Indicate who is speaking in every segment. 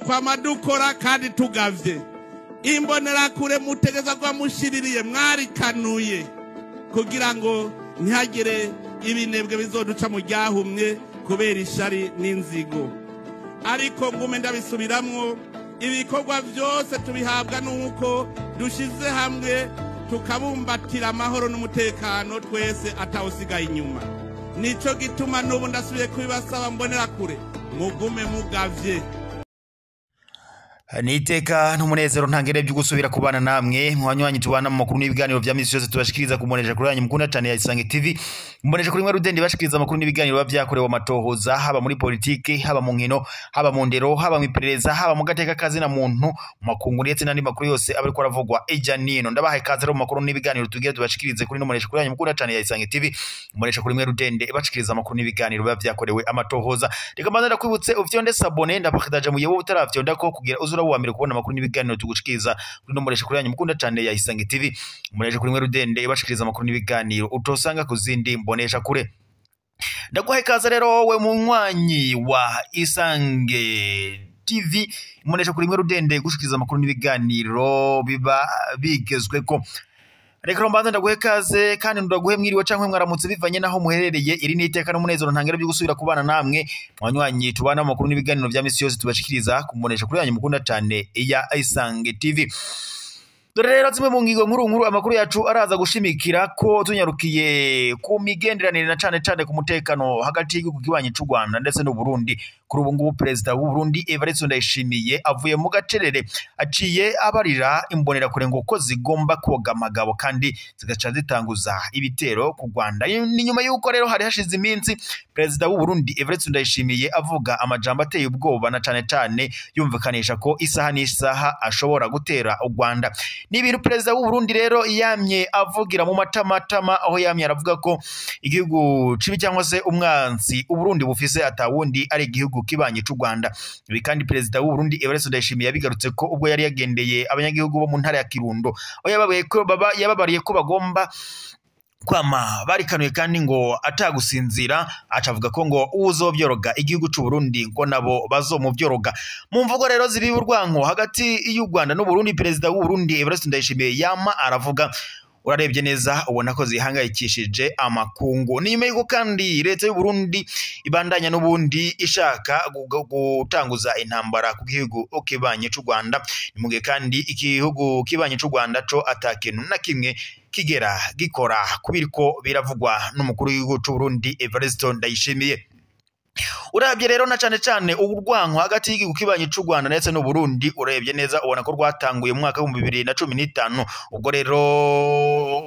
Speaker 1: kwa madukora kandi tugavye imbonera kure mutegeza kwa mushiririye mwarikanuye kugira ngo ntihagire ibinebwe bizoduca mu ryahumye kubera ishari n'inzigo. Ariko ngume ndabisubiramwo, ibikorwa byose tubihabwa nuko dushize hamwe tukabumbatira amahoro n'umutekano twese atawusigaye inyuma. Nico gituma n'ubu ndasubiye kubibasaba mbonera kure mugume mugavye.
Speaker 2: Niteka n'umunezero ntangere byo gusubira kubana namwe mwanywanyi tubana mu makuru n'ibiganiro vya misi yose tubashikiriza kumonesha kuri yanyu mukunda cyane ya Isange TV. Mbonesha kuri mwe Rudende bashikiriza amakuru n'ibiganiro bavyakorewe amatohoza haba muri politike, haba mu nkino, haba mu ndero, haba mu iperereza, haba mu gateka kazi na muntu, mu makungu ndetse n'andi makuru yose abariko aravugwa eja nino. Ndabahaye kaze mu makuru n'ibiganiro tugiye tubashikirize kuri n'umonesha kuri yanyu mukunda cyane ya Isange TV. Mbonesha kuri mwe Rudende bashikiriza amakuru n'ibiganiro bavyakorewe amatohoza. Reka mbanza kwibutse ufyonde sabone ndabakadaje mu yewe utaravyo ko kugira uzura wa mbere kubona amakuru n'ibiganiro tugushikiriza kuri n'umuresha kuri yanyu mukunda cyane ya Isange TV. Umuresha kuri mwe Rudende bashikiriza amakuru n'ibiganiro utosanga kuzindi mbonesha kure. Ndaguhaye kaza rero wowe munywanyi wa Isange TV, umuresha kuri mwe Rudende gushikiriza amakuru n'ibiganiro biba bigezweko. Reka rombanza ndaguhe kaze kandi ndaguhe mwiriwe canke mwaramutse bivanye naho muherereye. Iri niteka n'umunezero ntangere byo gusubira kubana namwe mwanywanyi tubana mu makuru n'ibiganiro vya misi yose tubashikiriza kumunesha kuri yanyu mukunda cyane ya Isange TV. Dore rero zimwe mu ngingo nkuru amakuru yacu araza gushimikira ko tunyarukiye ku migenderanire na cane ku mutekano hagati y'igihugu kibanyi c'u Rwanda ndetse n'u Burundi. Kuri ubu ngubu perezida w'u Burundi Evariste Ndayishimiye avuye mu gacerere aciye abarira imbonera kure ngo ko zigomba koga amagabo kandi zigaca zitanguza ibitero ku Rwanda. Ni nyuma y'uko rero hari hashize iminsi perezida w'u Burundi Evariste Ndayishimiye avuga amajambo ateye ubwoba na cane yumvikanisha ko isaha n'isaha ashobora gutera u Rwanda. Ni ibintu perezida w'u Burundi rero yamye avugira mu matamatama aho yamye aravuga ko igihugu cibi cyangwa se umwansi u Burundi bufise atawundi ari igihugu kibanyi c'u Rwanda. Ibi kandi perezida w'u Burundi Evariste Ndayishimiye yabigarutse ko ubwo yari yagendeye abanyagihugu bo mu ntara ya Kirundo aho yababariye ko bagomba kwama barikanuye kandi ngo atagusinzira. Acavuga ko ngo uzobyoroga igihugu c'u Burundi ngo nabo bazomuvyoroga. Mu mvugo rero ziri urwanko hagati y'u Rwanda n'u Burundi, perezida w'u Burundi Evariste Ndayishimiye yama aravuga urarebye neza ubona ko zihangayikishije amakungu. Ni nyuma y'uko kandi leta y'u Burundi ibandanya n'ubundi ishaka gutanguza intambara ku gihugu kibanye c'u Rwanda. Ni mugihe kandi igihugu kibanye c'u Rwanda co atakintu na kimwe kigera gikora kubiriko biravugwa n'umukuru w'igihugu c'u Burundi Evariste Ndayishimiye. Urabye rero na cane urwanko hagati y'igihugu kibanyi c'u Rwanda ndetse n'u Burundi, urebye neza ubona ko rwatanguye mu mwaka wa 2015 ubwo rero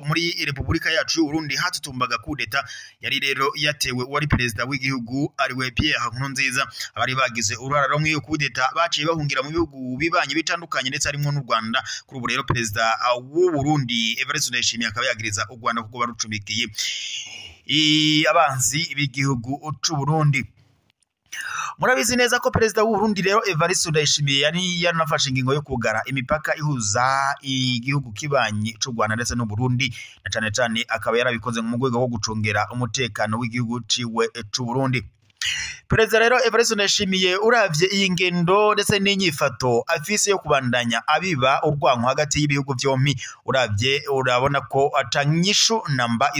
Speaker 2: muri Republika yacu y'u Burundi hatutumbaga kudeta yari rero yatewe wari perezida w'igihugu ari we Pierre Nkurunziza. Abari bagize urara rumwe yo kudeta baciye bahungira mu bihugu bibanyi bitandukanye ndetse harimo n'u Rwanda. Kuri ubu rero perezida w'u Burundi Evariste Ndayishimiye akaba yagiriza u Rwanda kuko barucumikiye abanzi b'igihugu c'u Burundi. Murabizi neza ko perezida w'u Burundi rero Evariste Ndayishimiye yari yanafashe ingingo yo kugara imipaka ihuza igihugu kibanyi c'u Rwanda ndetse n'u Burundi, na cane akaba yarabikoze mu rwego rwo gucungera umutekano w'igihugu ciwe c'u Burundi. Perezida rero Evariste Ndayishimiye uravye iyi ngendo ndetse n'inyifato afise yo kubandanya abiba urwanko hagati y'ibihugu vyompi, uravye urabona ko atanyishu namba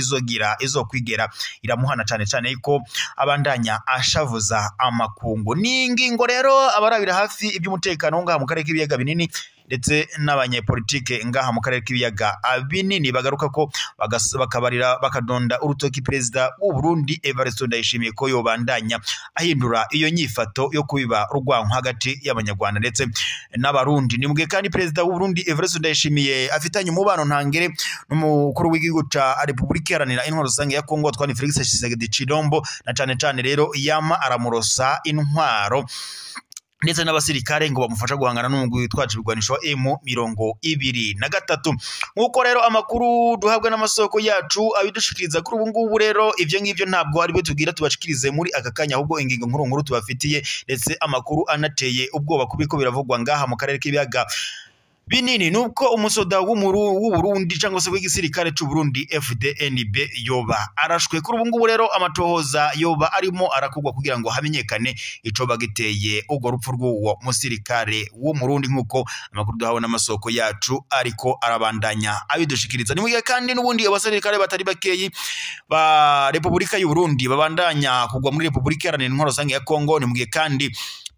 Speaker 2: izokwigera iramuhana cane yuko abandanya ashavuza amakungu. Ni ingingo rero abarabira hafi iby'umutekano ngaha mu karere k'ibiyaga binini ndetse n'abanyepolitike ngaha mu karere k'ibiyaga binini bagaruka ko bakabarira bakadonda urutoki perezida w'u Burundi Evariste Ndayishimiye ko yobandanya ahindura iyo nyifato yo kubiba urwanko hagati y'abanyarwanda ndetse n'abarundi. Ni mugihe kandi perezida w'u Burundi Evariste Ndayishimiye afitanye umubano ntangere n'umukuru w'igihugu ca Republika Iharanira Intwaro Rusange ya Kongo twani Felix Tshisekedi Tshilombo, na cane rero yama aramurosa intwaro ndetse n'abasirikare ngo bamufasha guhangana n'umugwi witwaje ibigwanisho M23. Nkuko rero amakuru duhabwa n'amasoko yacu abidushikiriza kuri ubu ngubu rero ivyo ngivyo ntabwo ari byo tugira tubashikirize muri aka kanya, ahubwo ingingo nkuru tubafitiye ndetse amakuru anateye ubwoba kubiko biravugwa ngaha mu karere k'ibiyaga binini nuko umusoda w'Uburundi cyangwa se w'igisirikare cy'u Burundi FDNB yoba arashwe kuri ubu ngubu rero amatohoza yoba arimo arakugwa kugira ngo hamenyekane ico bagiteye ubwo rupfu rw'uwo musirikare w'Umurundi nkuko amakuru duhawe n'amasoko yacu ariko arabandanya abidushikiriza. Ni mugihe kandi n'ubundi abasirikare batari bakeyi ba Republika y'u Burundi babandanya kugwa muri Republika Iharanira Intwaro Rusange ya Kongo. Ni mugihe kandi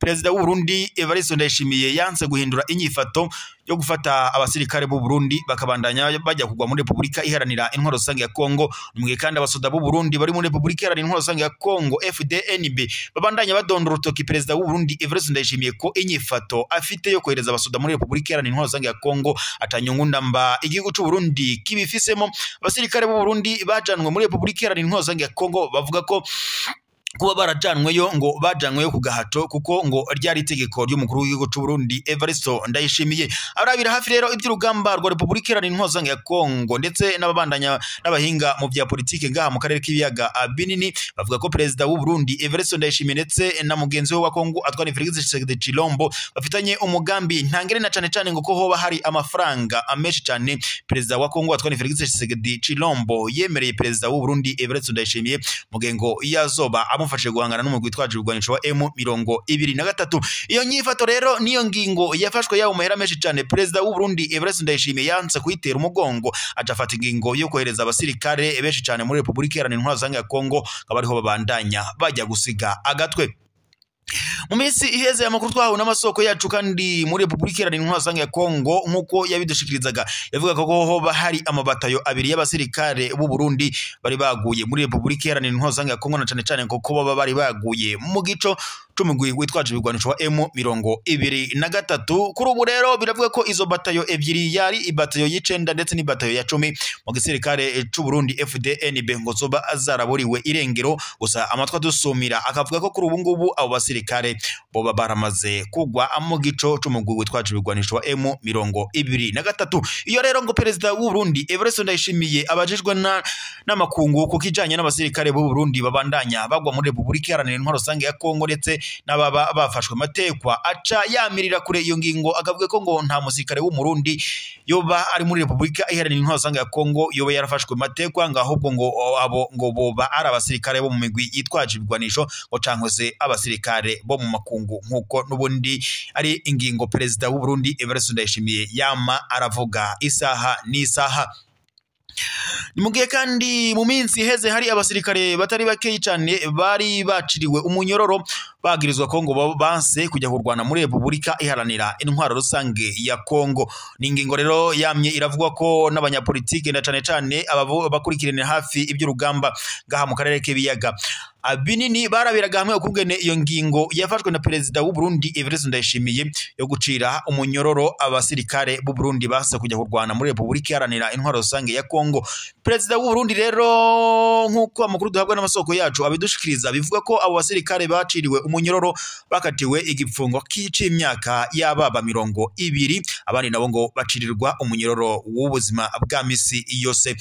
Speaker 2: Perezida w'u Burundi Evariste Ndayishimiye yanse guhindura inyifato yo gufata abasirikare b'u Burundi bakabandanya bajya kugwa muri Republika Iharanira Intwaro Rusange ya Kongo. Nimwe kandi abasoda b'u Burundi bari muri Republika Iharanira Intwaro Rusange ya Kongo FDNB babandanya badondora urutoki Perezida w'u Burundi Evariste Ndayishimiye ko inyifato afite yo kohereza abasoda muri Republika Iharanira Intwaro Rusange ya Kongo atanyungu ndamba igihugu cy'u Burundi kibifisemo. Abasirikare b'u Burundi bajanwe muri Republika Iharanira Intwaro Rusange ya Kongo bavuga ko kuba barajanweyo ngo bajanweyo ku gahato kuko ngo ryari itegeko ry'umukuru w'igihugu cy'u Burundi Evariste Ndayishimiye. Arabira hafi rero iby'urugamba rwa Republika Iharanira Intwaro Rusange ya Kongo ndetse n'ababandanya n'abahinga mu bya politike ngaha mu karere k'ibiyaga binini bavuga ko Perezida w'u Burundi Evariste Ndayishimiye ndetse na mugenzi we wa Kongo Antoine Félix Tshisekedi Tshilombo bafitanye umugambi ntangere na cane ngo ko hoba hari amafaranga amenshi cyane. Perezida wa Kongo Antoine Félix Tshisekedi Tshilombo yemereye Perezida w'u Burundi Evariste Ndayishimiye mugengo yazoba amufashe guhangana n'umugwi witwaje ibigwanisho wa M23. Iyo nyifato rero niyo ngingo yafashwe yawo mahera menshi cyane. Perezida w'u Burundi Evariste Ndayishimiye yanse kuyitera umugongo acafata ingingo yo kohereza abasirikare benshi cyane muri Republika Iharanira Intwaro Rusange ya Kongo kabariho babandanya bajya gusiga agatwe. Mu minsi iheze amakuru twahawe n'amasoko yacu kandi muri Republika Iharanira Intwaro Rusange ya Kongo nkuko yabidushikirizaga yavuga ko hoba hari amabatayo abiri y'abasirikare b'u Burundi bari baguye muri Republika Iharanira Intwaro Rusange ya Kongo na cane ko baba bari baguye mu gico c'umugwi witwaje ibigwanisho wa M23. Kuri ubu rero biravuga ko izo batayo ebyiri yari ibatayo y'icenda ndetse n'ibatayo ya 10 mu gisirikare c'u Burundi FDNB ngo zoba azaraburiwe irengero. Gusa amatwa dusumira akavuga ko kuri ubu ngubu abo basirikare boba baramaze kugwa mu gico c'umugwi witwaje ibigwanisho wa M23. Iyo rero ngo Perezida w'u Burundi Evariste Ndayishimiye abajijwe n'amakungu ku kijanye n'abasirikare b'u Burundi babandanya bagwa muri Republika Iharanira Intwaro Rusange ya Kongo ndetse n'ababa bafashwe matekwa aca yamirira kure iyo ngingo akavuga ko ngo nta musirikare w'Umurundi yoba ari muri Republika Iharanira Intwaro Rusange ya Kongo yoba yarafashwe matekwa ngahubwo ngo abo ngo boba ari abasirikare bo mu migwi yitwaje ibigwanisho ngo cankwe se abasirikare bo mu makungu nkuko nubundi ari ingingo Perezida w'u Burundi Evariste Ndayishimiye yama aravuga isaha n'isaha. Ni mugihe kandi mu minsi iheze hari abasirikare batari bakeyi cyane bari baciriwe umunyororo bagirizwa ko ngo banse kujya kurwana muri Republika Iharanira Intwaro Rusange ya Kongo. Ni ingingo rero yamye iravugwa ko n'abanyapolitike na cane abakurikirana hafi iby'urugamba ngaha mu karere k'ibiyaga binini barabiraga hamwe ukugene iyo ngingo yafashwe na Perezida w'u Burundi Evariste Ndayishimiye yo gucira umunyororo abasirikare b'u Burundi basa kujya kurwana muri Republika Iharanira Intwaro Rusange ya Kongo. Perezida w'u Burundi rero nkuko amakuru duhabwa n'amasoko yacu abidushikiriza bivuga ko abo basirikare baciriwe umunyororo bakatiwe igipfungo k'imyaka yababa 20, abandi nabo ngo bacirirwa umunyororo w'ubuzima bwa misi yose.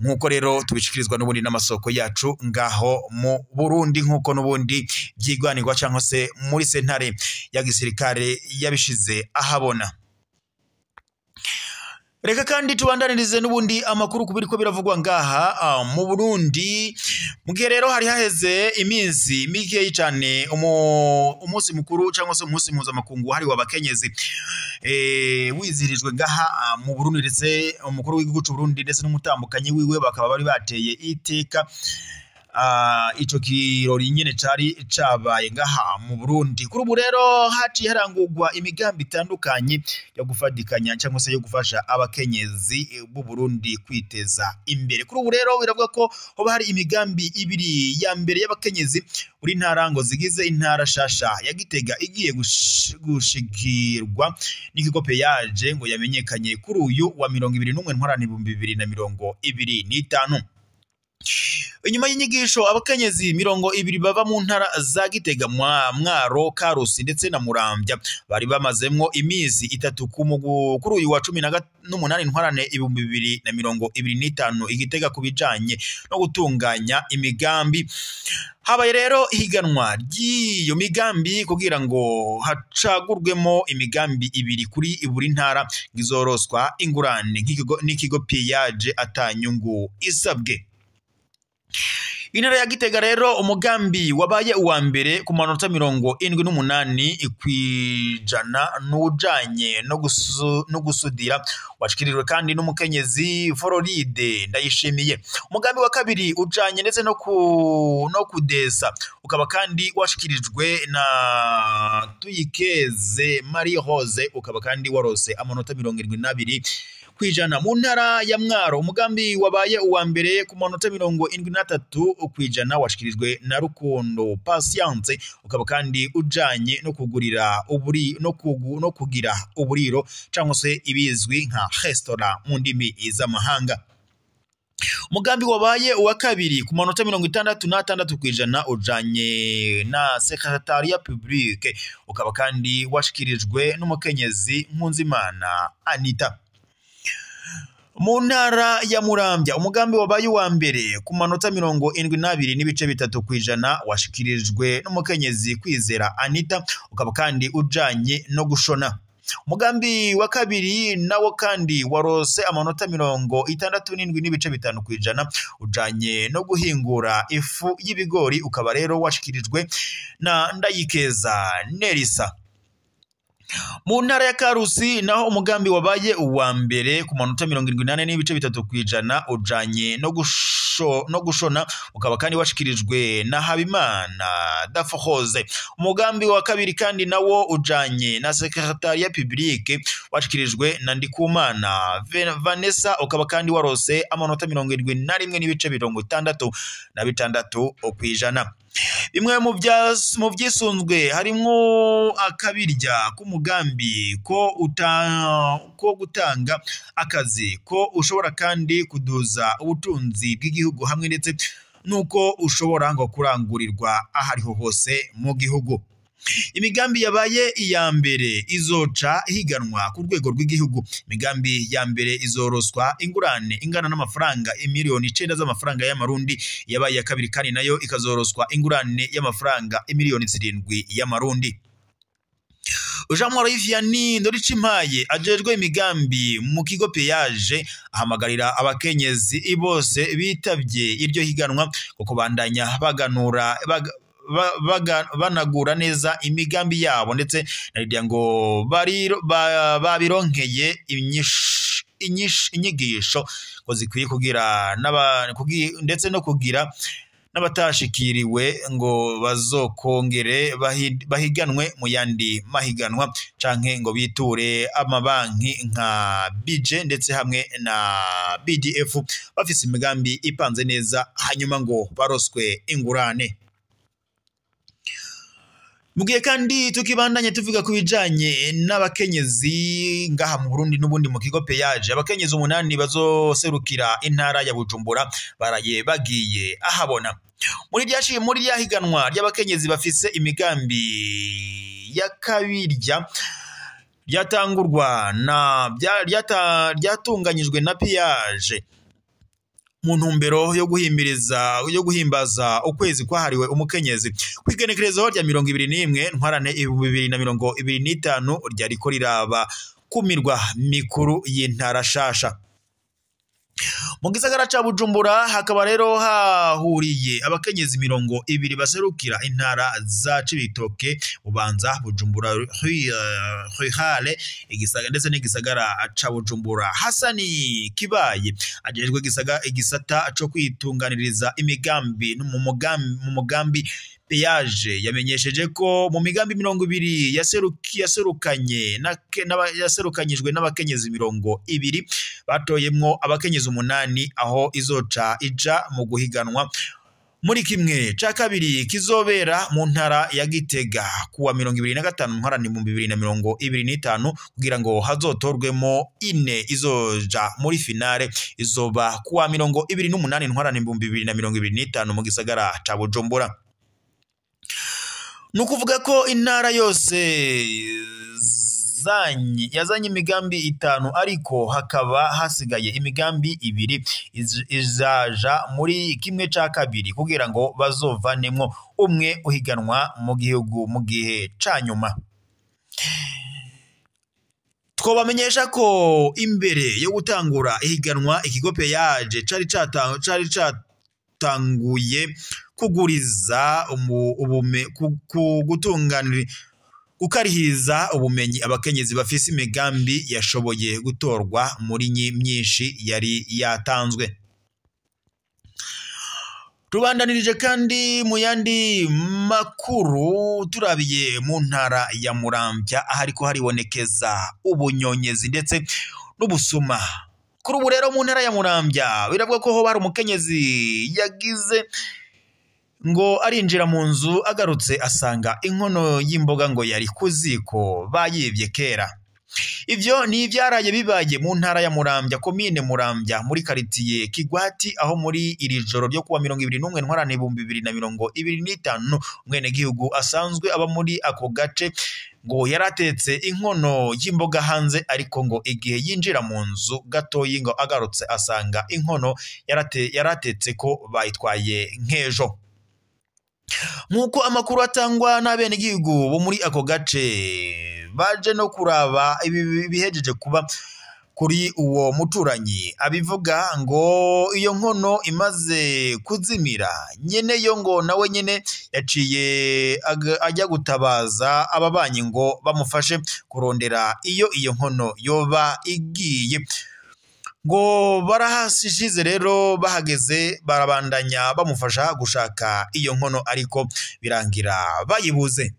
Speaker 2: Nkuko rero tubishikirizwa n'ubundi n'amasoko yacu ngaho mu Burundi nkuko n'ubundi byigwanirwa cyangwa se muri sentare ya gisirikare yabishize ahabona. Reka kandi tubandanirize n'ubundi amakuru kubiriko biravugwa ngaha mu Burundi. Mugihe rero hari haheze iminsi mikeyi cyane umunsi mukuru cyangwa se umunsi mpuzamakungu hari wabakenyezi wizihirijwe ngaha mu Burundi ndetse umukuru w'igihugu cy'u Burundi ndetse n'umutambukanyi wiwe bakaba bari bateye iteka ico kirori nyene cari cabaye ngaha mu Burundi. Kuri ubu rero haciye harangurwa imigambi itandukanye yo gufadikanya cyangwa se yo gufasha abakenyezi b'u Burundi kwiteza imbere. Kuri ubu rero biravuga ko hoba hari imigambi ibiri. Ya mbere y'abakenyezi muri ntarango zigize intara shasha ya Gitega igiye gushigirwa n'ikigo Peyaje ngo yamenyekanye kuri uyu wa 21 ntwarane 2025. Inyuma y'inyigisho abakenyezi 20 bava mu ntara za Gitega, Mwaro, Karusi ndetse na Muramvya bari bamazemwo imisi 3 kuri uyu wa 18 ntwarane 2025 Igitega kubijanye no gutunganya imigambi. Habaye rero ihiganwa ry'iyo migambi kugira ngo hacagurwemo imigambi 2 kuri buri ntara ngizoroswa ingurane n'ikigo Piyaje atanyungu isabwe. Intara ya Gitega rero umugambi wabaye uwa mbere ku manota 78 kwijana n'ujanye no gusudira washikirijwe kandi n'umukenyezi Floride Ndayishimiye. Umugambi wa kabiri ujanye ndetse no kudesa ukaba kandi washikirijwe na Tuyikeze Marie Rose, ukaba kandi warose amanota 72 kwijana. Mu ntara ya Mwaro umugambi wabaye uwa mbere ku manota 73 kwijana washikirijwe na Rukundo Patience, ukaba kandi ujanye no kugurira no kugira uburiro cyangwa se ibizwi nka restaurant mu ndimi z'amahanga. Umugambi wabaye uwa kabiri ku manota 66 kwijana ujanye na Secretariat Public, ukaba kandi washikirijwe n'umukenyezi Nkunzimana Anita. Mu ntara ya Muramvya umugambi wabaye uwa mbere ku manota 72.3 kwijana washikirijwe n'umukenyezi Kwizera Anita, ukaba kandi ujanye no gushona. Umugambi wa kabiri nawo kandi warose amanota 67.5 kwijana ujanye no guhingura ifu y'ibigori, ukaba rero washikirijwe na Ndayikeza Nerissa. Mu ntara ya Karusi naho umugambi wabaye uwa mbere ku manota 78.3 kwijana ujanye no gushona, ukaba kandi washikirijwe na Habimana Dafohoze. Umugambi wa kabiri kandi nawo ujanye na Secretariat Public washikirijwe na Ndikumana Vanessa, ukaba kandi warose amanota 71.66 kwijana. Bimwe mu byisunzwe harimo akabirya k'umugambi ko gutanga akazi ko ushobora kandi kuduza ubutunzi bw'igihugu hamwe ndetse nuko ushobora ngo kurangurirwa ahariho hose mu gihugu. Imigambi yabaye iya mbere izoca higanwa ku rwego rw'igihugu. Imigambi ya mbere izoroswa ingurane ingana n'amafaranga miliyoni 9 z'amafaranga y'amarundi, yabaye ya kabiri kandi nayo ikazoroswa ingurane y'amafaranga miliyoni 7 y'amarundi. Jean-Marie Vianney Ndoricimpaye ajejwe imigambi mu kigo Piyaje ahamagarira abakenyezi bose bitavye iryo higanwa kuko bandanya banagura neza imigambi yabo ndetse narirya ngo babironkeye inyigisho ko zikwiye kugira ndetse no kugira n'abatashikiriwe ngo bazokongere bahiganwe mu yandi mahiganwa canke ngo biture amabanki nka BJ ndetse hamwe na BDF bafise imigambi ipanze neza hanyuma ngo baroswe ingurane. Mugiye kandi tukibandanye tuvuga kubijanye n'abakenyezi ngaha mu Burundi n'ubundi mu kigo Piyaje, abakenyezi 8 bazoserukira intara ya Bujumbura baraye bagiye ahabona. Muri ryahiganwa ry'abakenyezi bafise imigambi ya kabirya ryatangurwa na ryatunganyijwe na Piyaje mu ntumbero yo guhimbaza ukwezi kwahariwe umukenyezi. Kwigenekerezo rya 21 ntwarane 2025 ryariko riraba kumirwa mikuru y'intara shasha. Mu gisagara ca Bujumbura hakaba rero hahuriye abakenyezi 20 baserukira intara za Cibitoke, Bubanza, Bujumbura Rurale, igisagara ndetse n'igisagara ca Bujumbura. Hasani Kibaye ajejwe igisata co kwitunganiriza imigambi mu mugambi Piyaje yamenyesheje ko mu migambi 20 yaserukanyijwe n'abakenyezi 20 batoyemwo abakenyezi 8 aho izoca ija mu guhiganwa muri kimwe ca kabiri kizobera mu ntara ya Gitega kuwa 2025 ntwarane mu 2025 kugira ngo hazotorwemo ine izoja muri finale izoba kuwa 2028 ntwarane mu 2025 mu gisagara ca Bujumbura. Nukuvuga ko intara yose yazanye imigambi 5 ariko hakaba hasigaye imigambi 2 izaja muri kimwe ca kabiri kugira ngo bazovanemwo umwe uhiganwa mu gihugu mu gihe ca nyuma. Twobamenyesha ko imbere yo gutangura ihiganwa ikigo Peyaje cari catanguye kuguriza gutunganira gukarihiza ubumenyi abakenyezi bafise imigambi yashoboye gutorwa muri myinshi yari yatanzwe. Tubandanirije kandi mu yandi makuru turabiye mu ntara ya Muramvya ahariko haribonekeza ubunyonyezi ndetse n'ubusuma. Kuri ubu rero mu ntara ya Muramvya biravuga ko ho bari umukenyezi yagize ngo arinjira mu nzu agarutse asanga inkono y'imboga ngo yari kuziko bayivye kera. Ivyo ni ivyaraye bibaye mu ntara ya Muramvya komine Muramvya muri karitiye Kigwati aho muri iri joro ryo kuwa 21 ntwarane 2025 mwene gihugu asanzwe aba muri ako gace ngo yaratetse inkono y'imboga hanze ariko ngo igihe yinjira mu nzu gatoyi ngo agarutse asanga inkono yaratetse ko bayitwaye nk'ejo. Nkuko amakuru atangwa n'abene gihugu bo muri ako gace baje no kuraba ibi bihejeje kuba kuri uwo muturanyi abivuga ngo iyo nkono imaze kuzimira nyene yo ngo nawe nyene yaciye ajya gutabaza ababanyi ngo bamufashe kurondera iyo nkono yoba igiye. Ngo barahasishize rero bahageze barabandanya bamufasha gushaka iyo nkono ariko birangira bayibuze.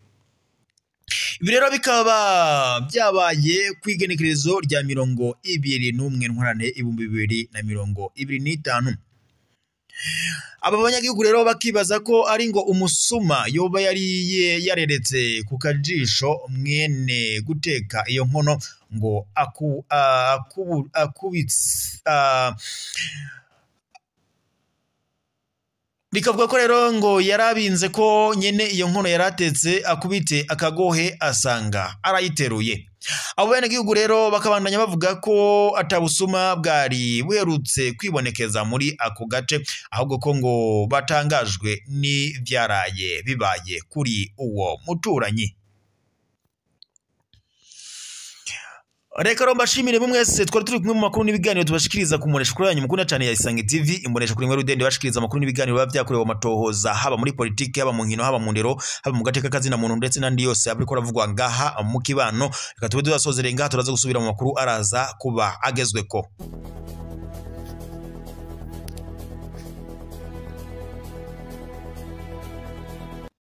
Speaker 2: Ibi rero bikaba byabaye kwigenekerezo rya 21 ntwarane 2025. Aba banyagihugu rero bakibaza ko ari ngo umusuma yoba yari yareretse ku kajisho mwene guteka iyo nkono ngo bikavuga ko rero ngo yarabinze ko nyene iyo nkono yaratetse akubite akagohe asanga arayiteruye. Abo bene gihugu rero bakabandanya bavuga ko atabusuma bwari buherutse kwibonekeza muri ako gace ahubwo ko ngo batangajwe ni vyaraye bibaye kuri uwo muturanyi. Reka ro mbashimire mwese twari turi kumwe mu makuru n'ibiganiro tubashikiriza ku munesha kuri yanyu mukunda cyane ya Isange TV imbonesha kuri Mweru Dende bashikiriza amakuru n'ibiganiro bavyakorewe amatohoza haba muri politike haba mu nkino haba mu ndero haba mu gateka kazi na muntu ndetse nandi yose abiko ravugwa ngaha mu kibano. Reka tube tuzasozere ngaha turaza gusubira mu makuru araza kuba agezweko.